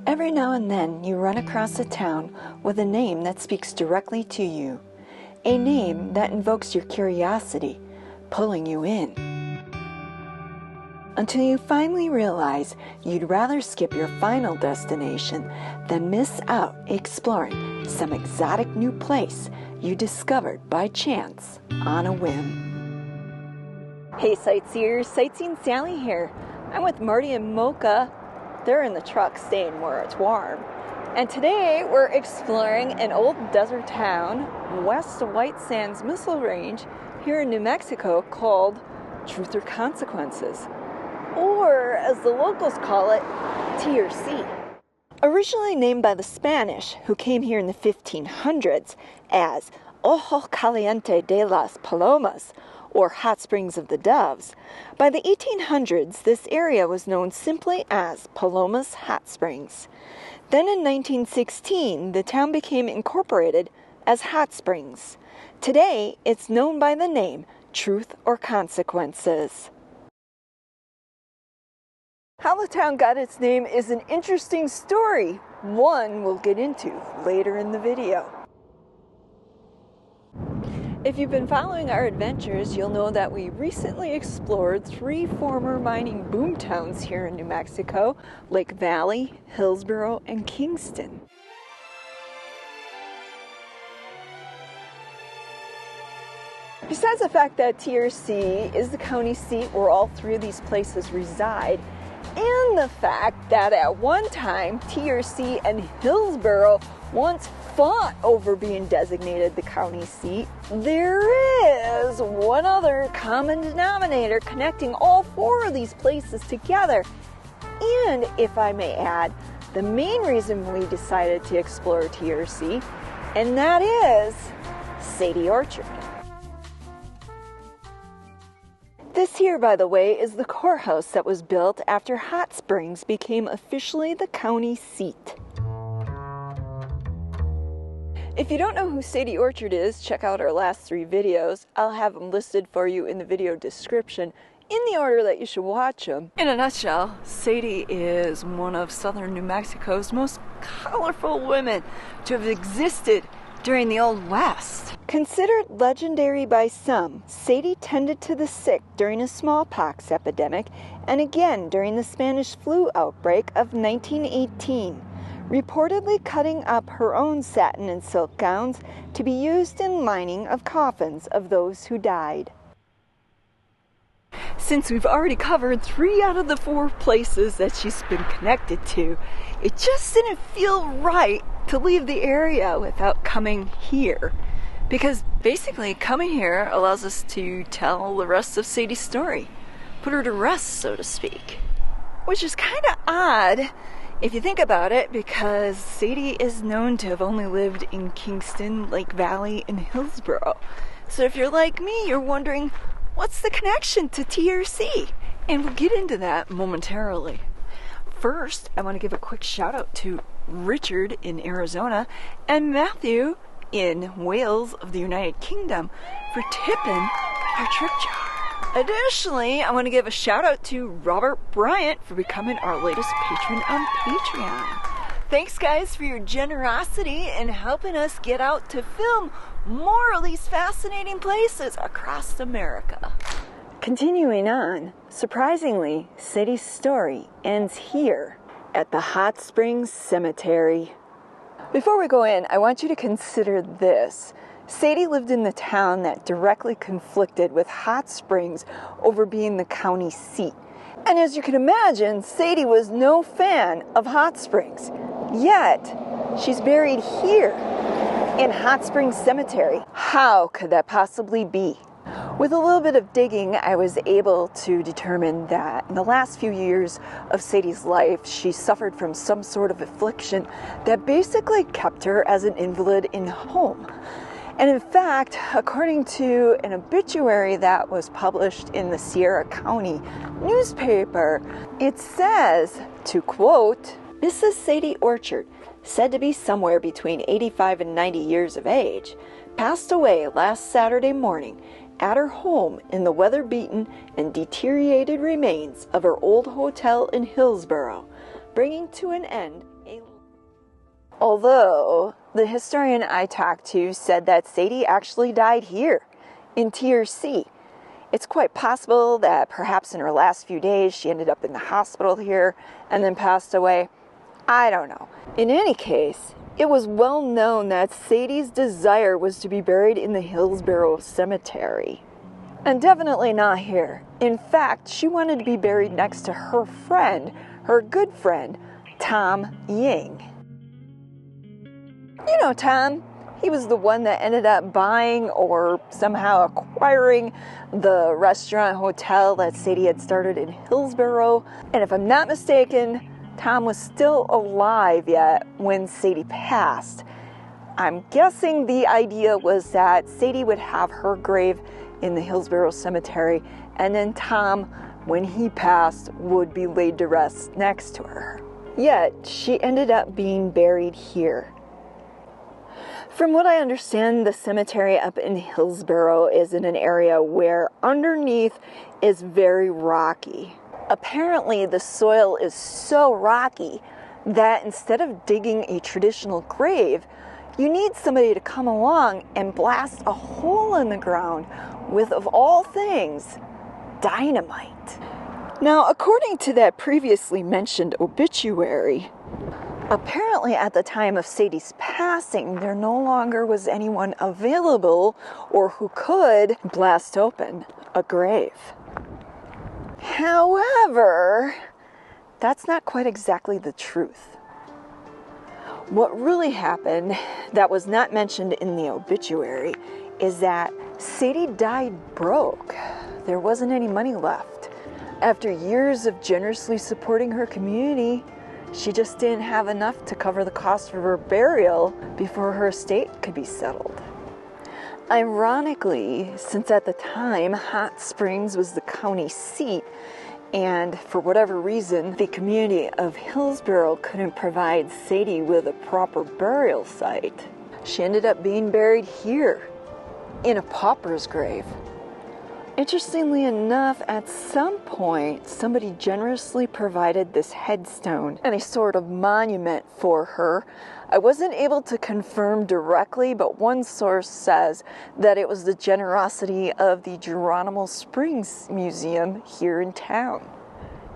Every now and then you run across a town with a name that speaks directly to you, a name that invokes your curiosity, pulling you in. Until you finally realize you'd rather skip your final destination than miss out exploring some exotic new place you discovered by chance on a whim. Hey sightseers, Sightseeing Sally here. I'm with Marty and Mocha. They're in the truck staying where it's warm. And today we're exploring an old desert town west of White Sands Missile Range here in New Mexico called Truth or Consequences, or as the locals call it, TRC. Originally named by the Spanish, who came here in the 1500s as Ojo Caliente de las Palomas, or Hot Springs of the Doves, by the 1800s this area was known simply as Palomas Hot Springs. Then in 1916 the town became incorporated as Hot Springs. Today it's known by the name Truth or Consequences. How the town got its name is an interesting story, one we'll get into later in the video. If you've been following our adventures, you'll know that we recently explored 3 former mining boom towns here in New Mexico: Lake Valley, Hillsboro, and Kingston. Besides the fact that TRC is the county seat where all 3 of these places reside, and the fact that at one time TRC and Hillsboro once fought over being designated the county seat, there is one other common denominator connecting all 4 of these places together. And if I may add, the main reason we decided to explore TRC, and that is Sadie Orchard. This here, by the way, is the courthouse that was built after Hot Springs became officially the county seat. If you don't know who Sadie Orchard is, check out our last 3 videos. I'll have them listed for you in the video description in the order that you should watch them. In a nutshell, Sadie is one of southern New Mexico's most colorful women to have existed during the Old West. Considered legendary by some, Sadie tended to the sick during a smallpox epidemic and again during the Spanish flu outbreak of 1918, reportedly cutting up her own satin and silk gowns to be used in lining of coffins of those who died. Since we've already covered 3 out of the 4 places that she's been connected to, it just didn't feel right to leave the area without coming here. Because basically coming here allows us to tell the rest of Sadie's story. Put her to rest, so to speak. Which is kind of odd if you think about it, because Sadie is known to have only lived in Kingston, Lake Valley, and Hillsboro. So if you're like me, you're wondering, what's the connection to TRC? And we'll get into that momentarily. First, I want to give a quick shout out to Richard in Arizona and Matthew in Wales of the United Kingdom for tipping our trip jar. Additionally, I want to give a shout out to Robert Bryant for becoming our latest patron on Patreon. Thanks guys for your generosity in helping us get out to film more of these fascinating places across America. Continuing on, surprisingly, Sadie's story ends here at the Hot Springs Cemetery. Before we go in, I want you to consider this. Sadie lived in the town that directly conflicted with Hot Springs over being the county seat. And as you can imagine, Sadie was no fan of Hot Springs. Yet, she's buried here in Hot Springs Cemetery. How could that possibly be? With a little bit of digging, I was able to determine that in the last few years of Sadie's life, she suffered from some sort of affliction that basically kept her as an invalid in home. And in fact, according to an obituary that was published in the Sierra County newspaper, it says, to quote, Mrs. Sadie Orchard, said to be somewhere between 85 and 90 years of age, passed away last Saturday morning at her home in the weather-beaten and deteriorated remains of her old hotel in Hillsboro, bringing to an end a Although, the historian I talked to said that Sadie actually died here, in Tier C. It's quite possible that perhaps in her last few days she ended up in the hospital here and then passed away. I don't know. In any case, it was well known that Sadie's desire was to be buried in the Hillsborough Cemetery. And definitely not here. In fact, she wanted to be buried next to her friend, her good friend, Tom Ying. You know Tom. He was the one that ended up buying or somehow acquiring the restaurant hotel that Sadie had started in Hillsborough. And if I'm not mistaken, Tom was still alive yet when Sadie passed. I'm guessing the idea was that Sadie would have her grave in the Hillsborough Cemetery, and then Tom, when he passed, would be laid to rest next to her. Yet, she ended up being buried here. From what I understand, the cemetery up in Hillsborough is in an area where underneath is very rocky. Apparently, the soil is so rocky that instead of digging a traditional grave, you need somebody to come along and blast a hole in the ground with, of all things, dynamite. Now, according to that previously mentioned obituary, apparently at the time of Sadie's passing, there no longer was anyone available or who could blast open a grave. However, that's not quite exactly the truth. What really happened that was not mentioned in the obituary is that Sadie died broke. There wasn't any money left. After years of generously supporting her community, she just didn't have enough to cover the cost of her burial before her estate could be settled. Ironically, since at the time Hot Springs was the county seat, and for whatever reason, the community of Hillsborough couldn't provide Sadie with a proper burial site, she ended up being buried here, in a pauper's grave. Interestingly enough, at some point, somebody generously provided this headstone and a sort of monument for her. I wasn't able to confirm directly, but one source says that it was the generosity of the Geronimo Springs Museum here in town.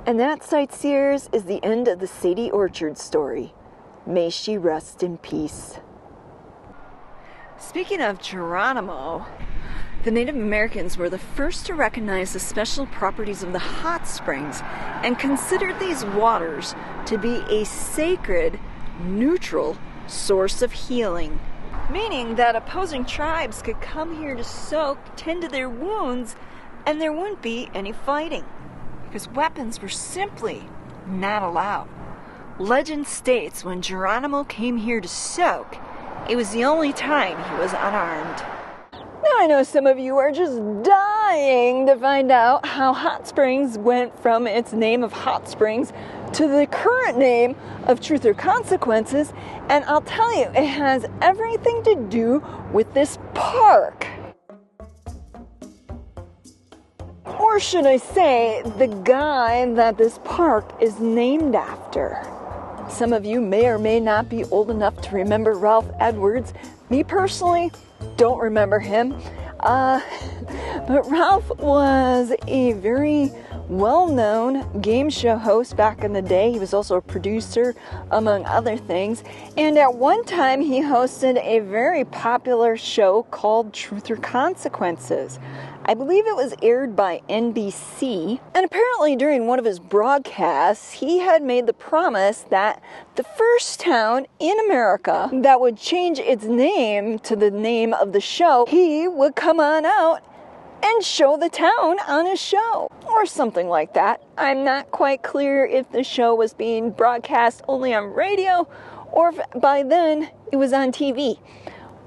And that, sightseers, is the end of the Sadie Orchard story. May she rest in peace. Speaking of Geronimo, the Native Americans were the first to recognize the special properties of the hot springs and considered these waters to be a sacred, neutral source of healing, meaning that opposing tribes could come here to soak, tend to their wounds, and there wouldn't be any fighting, because weapons were simply not allowed. Legend states when Geronimo came here to soak, it was the only time he was unarmed. Now I know some of you are just dying to find out how Hot Springs went from its name of Hot Springs to the current name of Truth or Consequences, and I'll tell you, it has everything to do with this park. Or should I say, the guy that this park is named after. Some of you may or may not be old enough to remember Ralph Edwards. Me personally, don't remember him. But Ralph was a very well-known game show host back in the day. He was also a producer, among other things. And at one time, he hosted a very popular show called Truth or Consequences. I believe it was aired by NBC, and apparently during one of his broadcasts, he had made the promise that the first town in America that would change its name to the name of the show, he would come on out and show the town on his show, or something like that. I'm not quite clear if the show was being broadcast only on radio, or if by then it was on TV.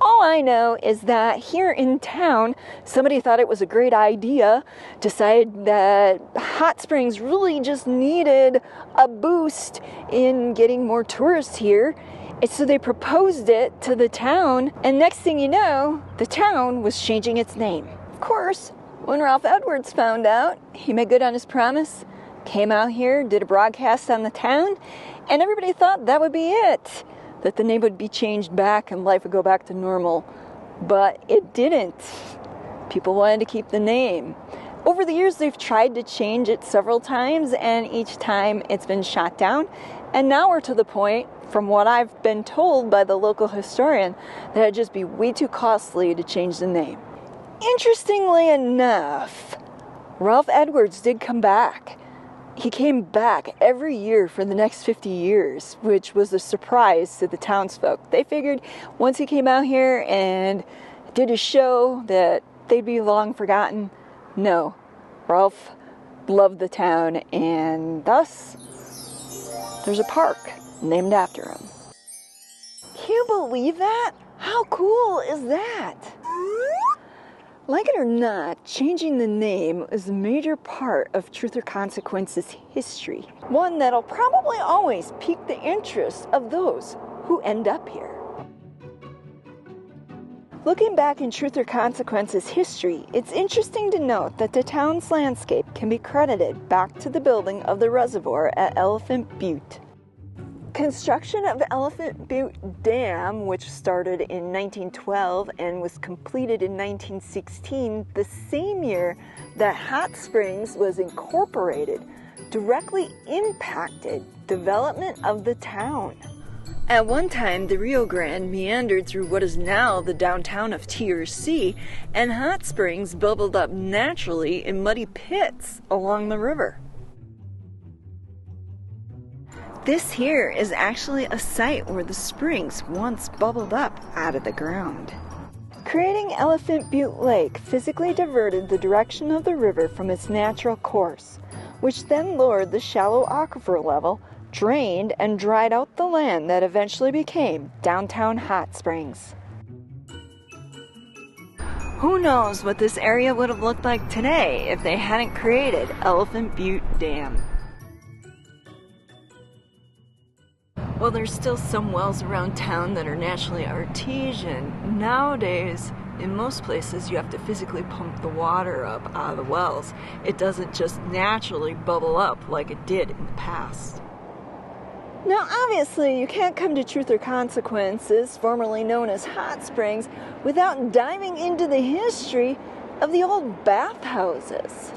All I know is that here in town, somebody thought it was a great idea, decided that Hot Springs really just needed a boost in getting more tourists here. And so they proposed it to the town, and next thing you know, the town was changing its name. Of course, when Ralph Edwards found out, he made good on his promise, came out here, did a broadcast on the town, and everybody thought that would be it. that the name would be changed back and life would go back to normal, but it didn't. People wanted to keep the name. Over the years, they've tried to change it several times, and each time it's been shot down. And now we're to the point, from what I've been told by the local historian, that it'd just be way too costly to change the name. Interestingly enough, Ralph Edwards did come back. He came back every year for the next 50 years, which was a surprise to the townsfolk. They figured once he came out here and did a show that they'd be long forgotten. No, Ralph loved the town, and thus there's a park named after him. Can you believe that? How cool is that? Like it or not, changing the name is a major part of Truth or Consequences history. One that'll probably always pique the interest of those who end up here. Looking back in Truth or Consequences history, it's interesting to note that the town's landscape can be credited back to the building of the reservoir at Elephant Butte. Construction of Elephant Butte Dam, which started in 1912 and was completed in 1916, the same year that Hot Springs was incorporated, directly impacted development of the town. At one time, the Rio Grande meandered through what is now the downtown of TRC, and hot springs bubbled up naturally in muddy pits along the river. This here is actually a site where the springs once bubbled up out of the ground. Creating Elephant Butte Lake physically diverted the direction of the river from its natural course, which then lowered the shallow aquifer level, drained and dried out the land that eventually became downtown Hot Springs. Who knows what this area would have looked like today if they hadn't created Elephant Butte Dam. Well, there's still some wells around town that are naturally artesian. Nowadays, in most places, you have to physically pump the water up out of the wells. It doesn't just naturally bubble up like it did in the past. Now, obviously, you can't come to Truth or Consequences, formerly known as Hot Springs, without diving into the history of the old bathhouses.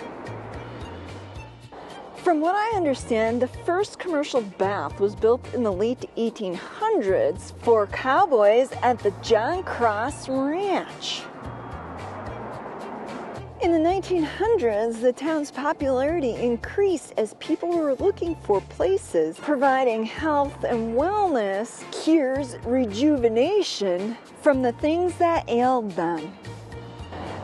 From what I understand, the first commercial bath was built in the late 1800s for cowboys at the John Cross Ranch. In the 1900s, the town's popularity increased as people were looking for places providing health and wellness, cures, rejuvenation from the things that ailed them.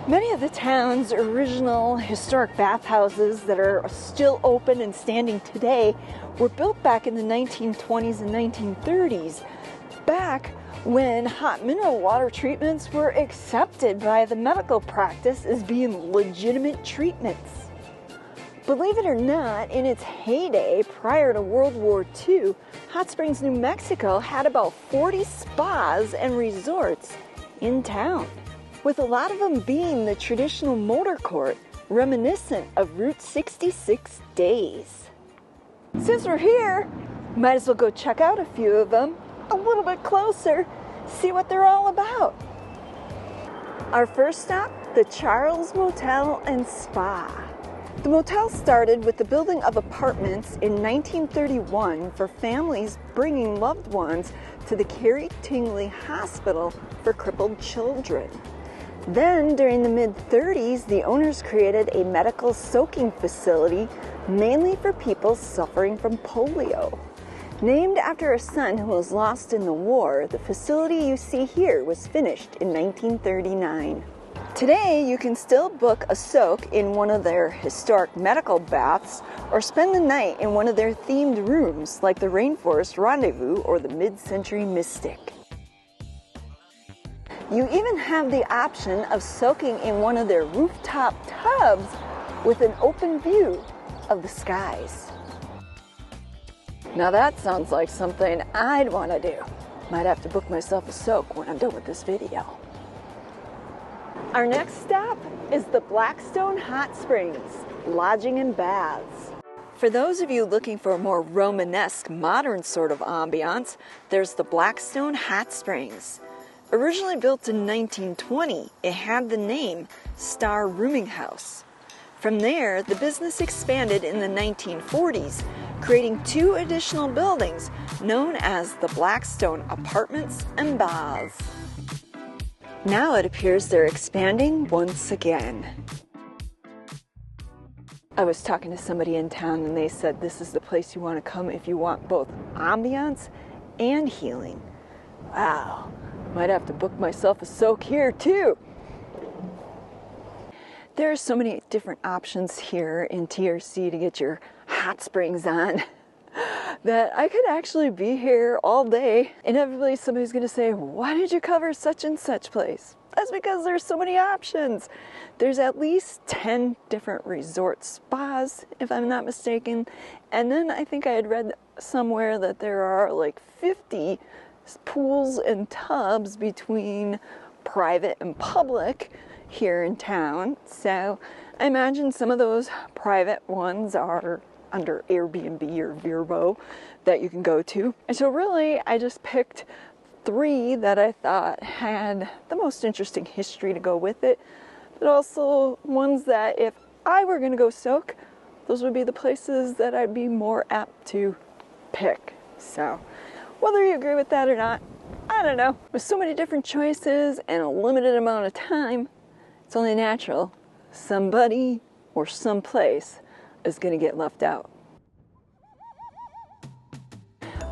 Many of the town's original historic bathhouses that are still open and standing today were built back in the 1920s and 1930s, back when hot mineral water treatments were accepted by the medical practice as being legitimate treatments. Believe it or not, in its heyday prior to World War II, Hot Springs, New Mexico had about 40 spas and resorts in town, with a lot of them being the traditional motor court, reminiscent of Route 66 days. Since we're here, might as well go check out a few of them a little bit closer, see what they're all about. Our first stop, the Charles Motel and Spa. The motel started with the building of apartments in 1931 for families bringing loved ones to the Carrie Tingley Hospital for crippled children. Then, during the mid-30s, the owners created a medical soaking facility mainly for people suffering from polio. Named after a son who was lost in the war, the facility you see here was finished in 1939. Today, you can still book a soak in one of their historic medical baths or spend the night in one of their themed rooms like the Rainforest Rendezvous or the Mid-Century Mystic. You even have the option of soaking in one of their rooftop tubs with an open view of the skies. Now that sounds like something I'd want to do. Might have to book myself a soak when I'm done with this video. Our next stop is the Blackstone Hot Springs, Lodging and Baths. For those of you looking for a more Romanesque, modern sort of ambiance, there's the Blackstone Hot Springs. Originally built in 1920, it had the name Star Rooming House. From there, the business expanded in the 1940s, creating 2 additional buildings known as the Blackstone Apartments and Bars. Now it appears they're expanding once again. I was talking to somebody in town and they said this is the place you want to come if you want both ambiance and healing. Wow, might have to book myself a soak here too. There are so many different options here in TRC to get your hot springs on that I could actually be here all day. Inevitably somebody's going to say, why did you cover such and such place? That's because there's so many options. There's at least 10 different resort spas, if I'm not mistaken. And then I think I had read somewhere that there are like 50 pools and tubs between private and public here in town. So I imagine some of those private ones are under Airbnb or Vrbo that you can go to. And so really I just picked 3 that I thought had the most interesting history to go with it, but also ones that if I were going to go soak, those would be the places that I'd be more apt to pick. So whether you agree with that or not, I don't know. With so many different choices and a limited amount of time, it's only natural somebody or someplace is going to get left out.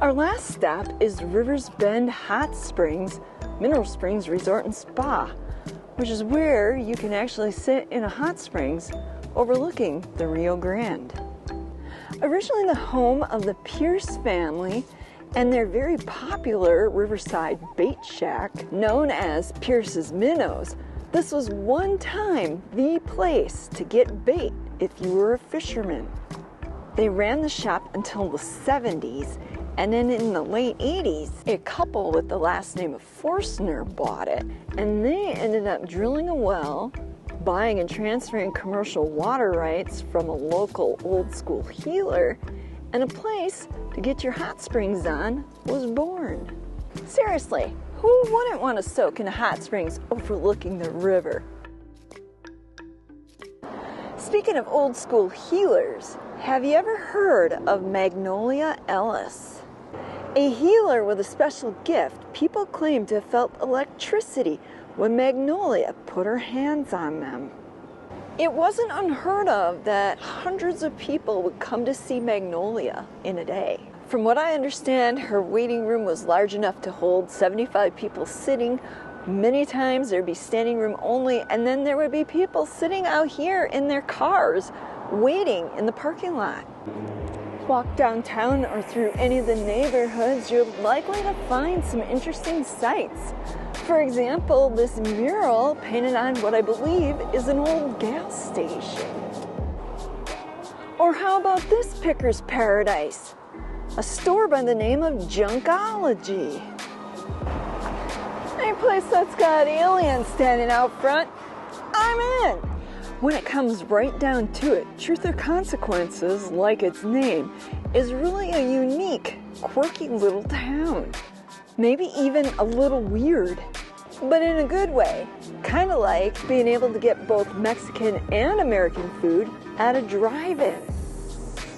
Our last stop is Rivers Bend Hot Springs, Mineral Springs Resort and Spa, which is where you can actually sit in a hot springs overlooking the Rio Grande. Originally the home of the Pierce family and their very popular riverside bait shack known as Pierce's Minnows, this was one time the place to get bait if you were a fisherman. They ran the shop until the 70s. And then in the late 80s, a couple with the last name of Forstner bought it, and they ended up drilling a well, buying and transferring commercial water rights from a local old school healer, and a place to get your hot springs on was born. Seriously, who wouldn't want to soak in hot springs overlooking the river? Speaking of old school healers, have you ever heard of Magnolia Ellis? A healer with a special gift, people claim to have felt electricity when Magnolia put her hands on them. It wasn't unheard of that hundreds of people would come to see Magnolia in a day. From what I understand, her waiting room was large enough to hold 75 people sitting. Many times there'd be standing room only, and then there would be people sitting out here in their cars waiting in the parking lot. Walk downtown or through any of the neighborhoods, you're likely to find some interesting sights. For example, this mural painted on what I believe is an old gas station. Or how about this picker's paradise? A store by the name of Junkology. Any place that's got aliens standing out front, I'm in. When it comes right down to it, Truth or Consequences, like its name, is really a unique, quirky little town. Maybe even a little weird, but in a good way. Kind of like being able to get both Mexican and American food at a drive-in.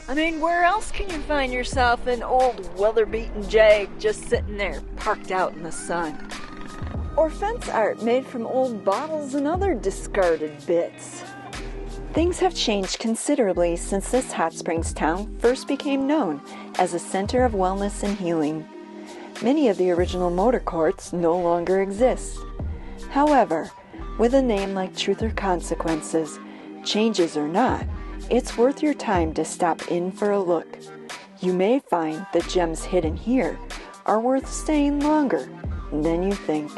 I mean, where else can you find yourself an old weather-beaten Jag just sitting there, parked out in the sun? Or fence art made from old bottles and other discarded bits. Things have changed considerably since this hot springs town first became known as a center of wellness and healing. Many of the original motor courts no longer exist. However, with a name like Truth or Consequences, changes or not, it's worth your time to stop in for a look. You may find the gems hidden here are worth staying longer than you think.